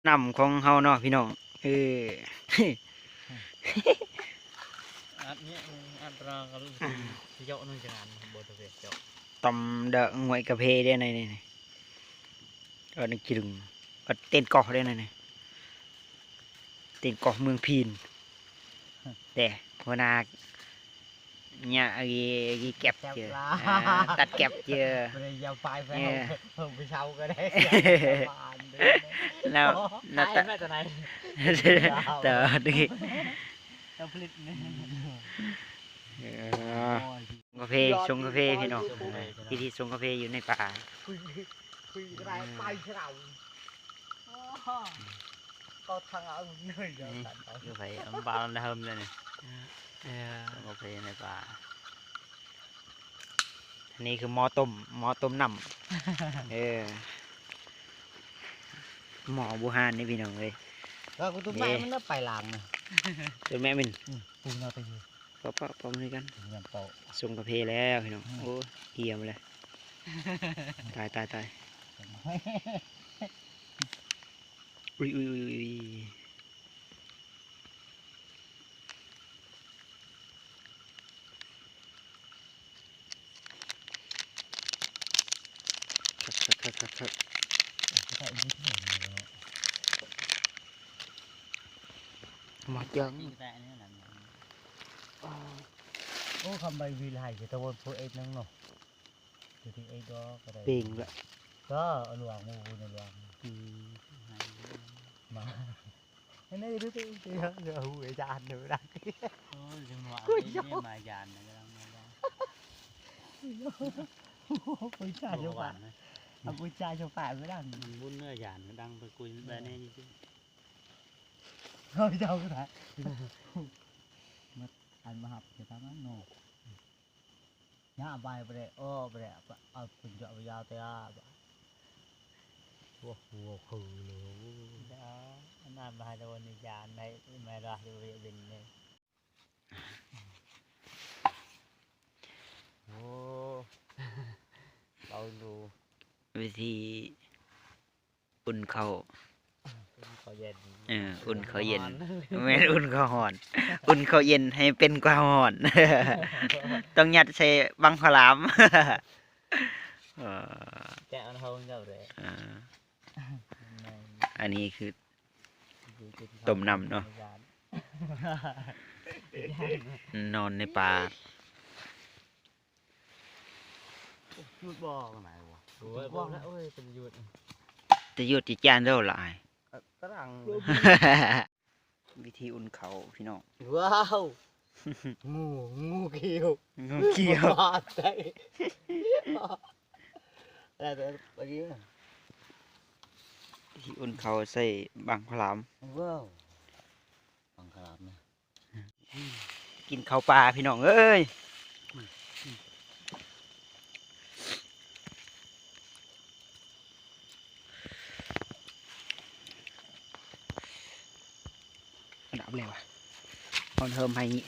นำของเฮาเนาะพี่น้องเออ อันนี้อันตรายก็ที่เจาะนู่นจังอันบนทะเลเจาะตำเดะงวยกระเพได้ในนี่นึกจึงเต้นเกาะได้ในนี่เต้นเกาะเมืองพีนแต่หัวหน้าเนี่ยไอ้เก็บเจอตัดเก็บเจอ ไปยาวไปไปเช่าก็ได้แล้วตัดแม่ตัวไหนแต่ดิตัวผลิตนี่กาแฟชงกาแฟพี่น้องพิธีชงกาแฟอยู่ในป่าคุยอะไรไปเราก็ทางเอาเหนื่อยเลยกาแฟบ้านเฮิมเลยนี่กาแฟในป่าอันนี้คือหม้อต้มน้ำหม้อบูฮานนี่พี่น้องเลย ก็คุณตุ้มแม่มันน่าไปหลังนะตัวแม่มินปูน่าไปอยู่ป้ามือกันยังโตส่งกาแฟแล้วพี่น้องโอ้เยี่ยมเลยตายอุ้ยครับหมดยังโอ้คำใบวีไลจะตะวันพูดเอ็ดนั่งเนาะจุดที่เอ็ดก็ก็ได้เป่งละก็หลวงมูในหลวงมาอันนี้ดูที่เดี๋ยวหูไอ้จานเดี๋ยวดังโอ้ยจังหวะนี้มาจานนะดังปุ้ยจ่าจังหวะเอาปุ้ยจ่าจังหวะไม่ดังบุญเนื้อจานดังไปคุยแบบนี้จริงๆเฮ้ยเจ้าก็ได้อันมาหับจะทำนั่นโน่ย่าใบไปเลยโอ้ไปเลยเอาคุณจะเอายาวแต่ว่าหัวคือเลยอันนั้นมาโดนยานในไม่ได้ดูเรียบินเลยโอ้เราดูวิธีอุ่นเขาเย็นอุ่นเขาเย็นไม่อุ่นเขาห่อนอุ่นเขาเย็นให้เป็นกว่าห่อนต้องยัดใส่บังขลามแกะอันเท่าเจ้าเลยอันนี้คือต้มน้ำเนาะนอนในป่าหยุดบ่อไหนวะบ่อแล้วเอ้ยเป็นหยุดจะหยุดจีจานเท่าไหร่กำลังวิธีอุ่นเขาพี่น้องว้าวงูเขียวอะไรเมื่อกี้วิธีอุ่นเขาใส่บังขลามว้าวบังขลามเนี่ยกินข้าวปลาพี่น้องเอ้ยดับเลยวะตอนเทิมให้งี้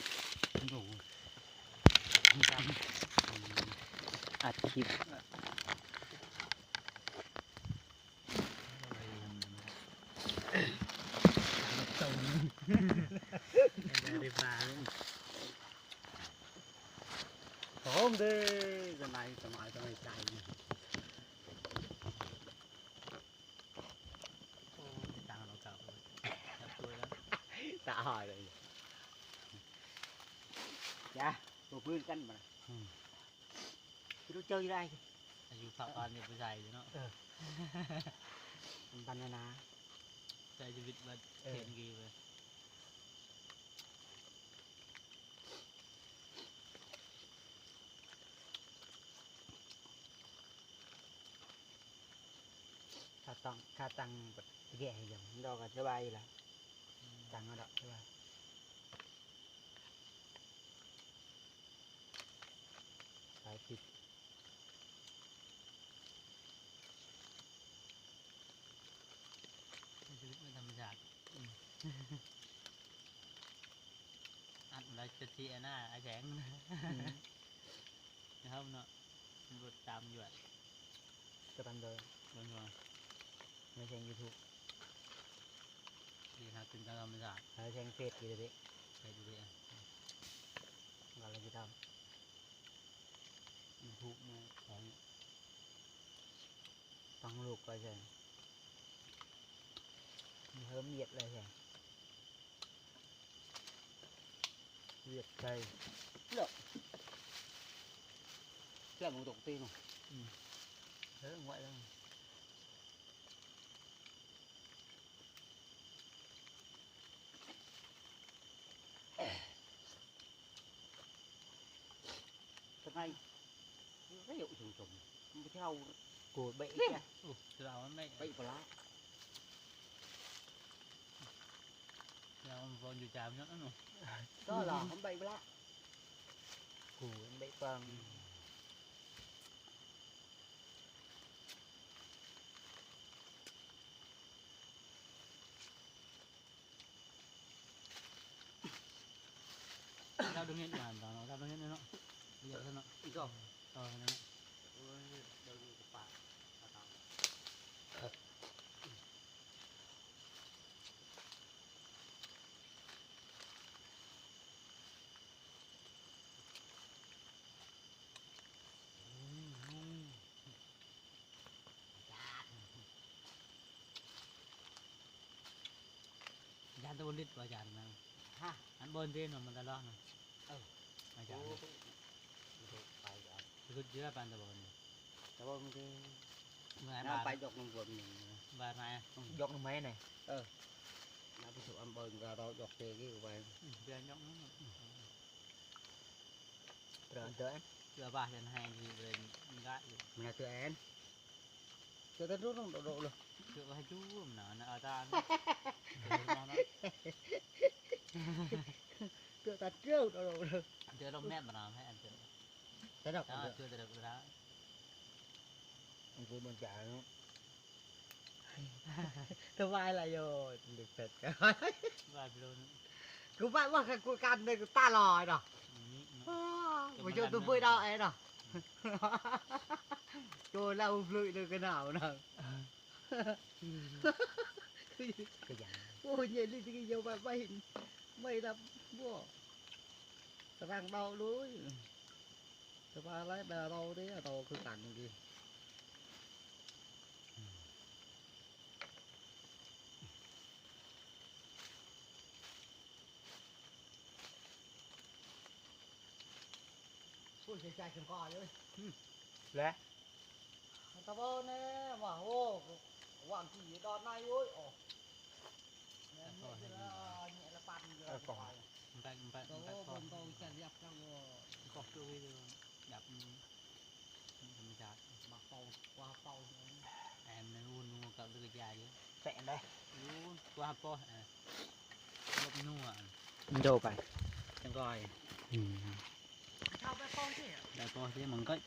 อัดคลิปหอมดีสมัยใจต่างเราเก่าตาหอยเลยจ้าตัวพื้นกันมารู้เจอได้อายุฝักอ่อนเนี่ยผู้ชายเนาะบันนาใจชีวิตมันเทียนกีเลยค่าตังแบบแก่อย่างดอกก็สบายละตังก็ดอกสบายสายผิดชีวิตไม่ธรรมชาติอันเราจะทีหน้าอาแสงนะครับเนาะบทตามอยู่กระตันเดินบางวันในช่อง YouTube từng cái làm giả hay xem phết gì đấy cái gì vậy gọi là gì đâu thụ cái tăng luộc coi rồi hớm nhiệtเลยrồi nhiệt cây được cái là một động tin rồi thế ngoại đâu cái này cái hiệu trùng trùng không theo của bẫy kia từ nào nó bậy vào lá nào vào nhiều chạm nữa rồi đó là không bẫy lá của bẫy vàng sao đừng hiện là nó sao đừng hiện nữa bây giờ sao nó đi không nó đâu đi cái bạn dàn tôi lít vào dàn nào ha hắn bơn trên mà mình ta lo nè mà dàn phải rồi cứ chứa bàn tờ bồn tao bông thì mà nó phải bà dọc trong vườn mình bà này dọc trong mấy này nó bị sụp âm bơn ra đó dọc về cái của bạn bây giờ nhóc rồi tới chưa bà hiện hành gì về gãi mình là tụi em tụi ta rút không độ độ luôn chưa có hai chú mà nó ở ta tụi ta chưa độ độ luôn chưa đâu mẹ mà làm hay ăn chưa thế đâu đó chưa được đó anh cứ bên trả nó tôi vai là vô được thịt cái và luôn cứ vai mà cái cua can đây ta lòi rồi mà cho tôi vui đâu ấy rồi tôi lau lụi được cái nào nào cái dạng ôi nhìn đi cái dầu bà bay mày đập bùa răng đau đuối tôi ba lấy bè đâu thế đâu cứ cằn gì ôi trời trời chừng coi ơi lẽ tao ơn nè mà ô hoàng chỉ đòn này ôi ồ nhẹ là pan rồi còn bạn tao bông tao chả dẹp trong có cái đập mình chặt mặc tàu qua tàu em nó luôn luôn cậu đưa dài chứ xẹn đây luôn qua po lục nua đâu phải chẳng coi sao bé con thế đại po thế mừng cách